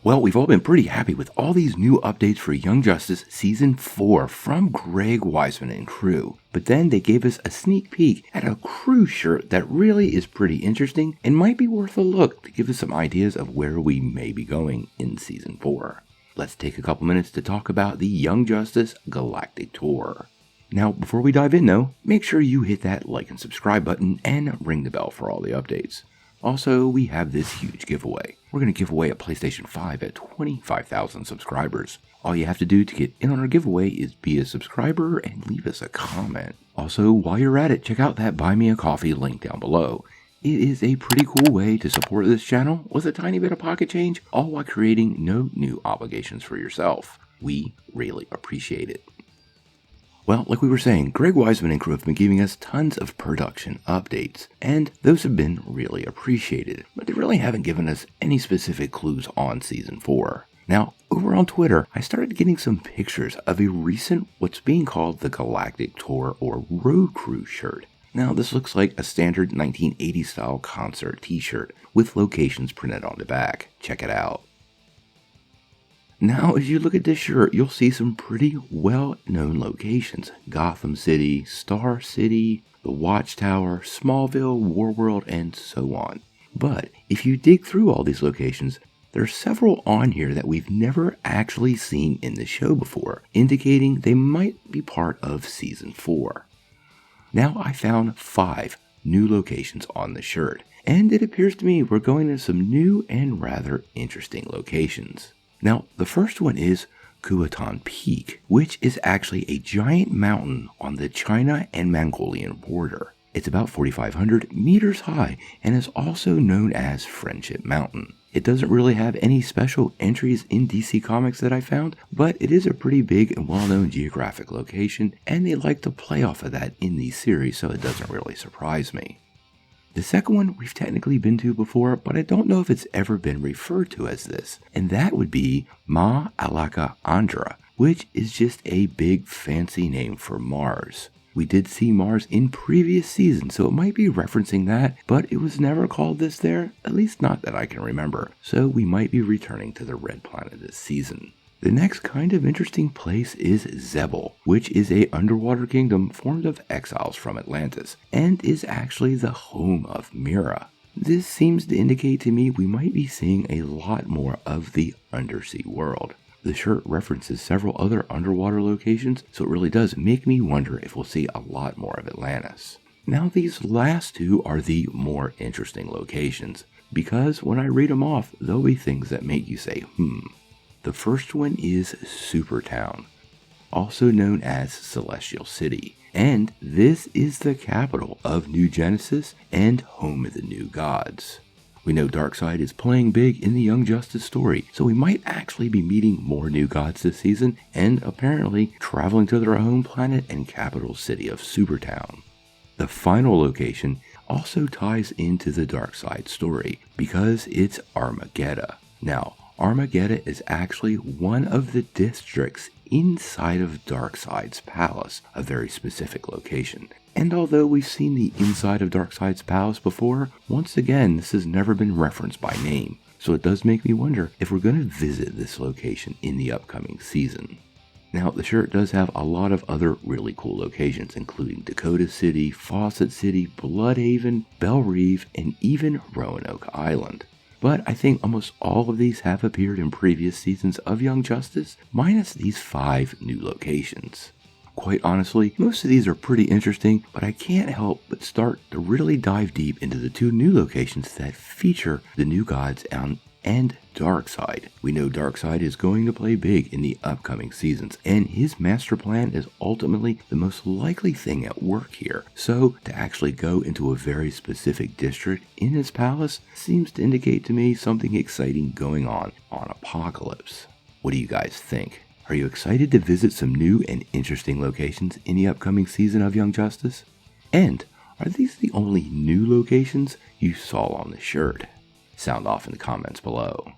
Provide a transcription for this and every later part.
Well, we've all been pretty happy with all these new updates for Young Justice Season 4 from Greg Wiseman and crew. But then they gave us a sneak peek at a crew shirt that really is pretty interesting and might be worth a look to give us some ideas of where we may be going in Season 4. Let's take a couple minutes to talk about the Young Justice Galactic Tour. Now, before we dive in though, make sure you hit that like and subscribe button and ring the bell for all the updates. Also, we have this huge giveaway. We're going to give away a PlayStation 5 at 25,000 subscribers. All you have to do to get in on our giveaway is be a subscriber and leave us a comment. Also, while you're at it, check out that Buy Me a Coffee link down below. It is a pretty cool way to support this channel with a tiny bit of pocket change, all while creating no new obligations for yourself. We really appreciate it. Well, like we were saying, Greg Wiseman and crew have been giving us tons of production updates, and those have been really appreciated, but they really haven't given us any specific clues on Season 4. Now, over on Twitter, I started getting some pictures of a recent what's being called the Galactic Tour or Road Crew shirt. Now, this looks like a standard 1980s style concert t-shirt with locations printed on the back. Check it out. Now, as you look at this shirt, you'll see some pretty well-known locations. Gotham City, Star City, the Watchtower, Smallville, Warworld, and so on. But if you dig through all these locations, there are several on here that we've never actually seen in the show before, indicating they might be part of Season 4. Now, I found 5 new locations on the shirt, and it appears to me we're going to some new and rather interesting locations. Now, the first one is Kuwatan Peak, which is actually a giant mountain on the China and Mongolian border. It's about 4,500 meters high and is also known as Friendship Mountain. It doesn't really have any special entries in DC Comics that I found, but it is a pretty big and well-known geographic location, and they like to play off of that in these series, so it doesn't really surprise me. The second one we've technically been to before, but I don't know if it's ever been referred to as this, and that would be Ma Alaka Andra, which is just a big fancy name for Mars. We did see Mars in previous seasons, so it might be referencing that, but it was never called this there, at least not that I can remember, so we might be returning to the Red Planet this season. The next kind of interesting place is Zebel, which is a underwater kingdom formed of exiles from Atlantis, and is actually the home of Mira. This seems to indicate to me we might be seeing a lot more of the undersea world. The shirt references several other underwater locations, so it really does make me wonder if we'll see a lot more of Atlantis. Now, these last two are the more interesting locations, because when I read them off, there'll be things that make you say, The first one is Supertown, also known as Celestial City, and this is the capital of New Genesis and home of the New Gods. We know Darkseid is playing big in the Young Justice story, so we might actually be meeting more New Gods this season, and apparently traveling to their home planet and capital city of Supertown. The final location also ties into the Darkseid story, because it's Armageddon. Now, Armageddon is actually one of the districts inside of Darkseid's palace, a very specific location. And although we've seen the inside of Darkseid's palace before, once again this has never been referenced by name, so it does make me wonder if we're going to visit this location in the upcoming season. Now, the shirt does have a lot of other really cool locations, including Dakota City, Fawcett City, Bloodhaven, Belle Reve, and even Roanoke Island. But I think almost all of these have appeared in previous seasons of Young Justice, minus these 5 new locations. Quite honestly, most of these are pretty interesting, but I can't help but start to really dive deep into the 2 new locations that feature the New Gods and Darkseid. We know Darkseid is going to play big in the upcoming seasons, and his master plan is ultimately the most likely thing at work here. So to actually go into a very specific district in his palace seems to indicate to me something exciting going on Apokolips. What do you guys think? Are you excited to visit some new and interesting locations in the upcoming season of Young Justice? And are these the only new locations you saw on the shirt? Sound off in the comments below.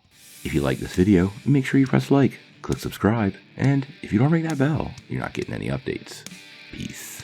If you like this video, make sure you press like, click subscribe, and if you don't ring that bell, you're not getting any updates. Peace.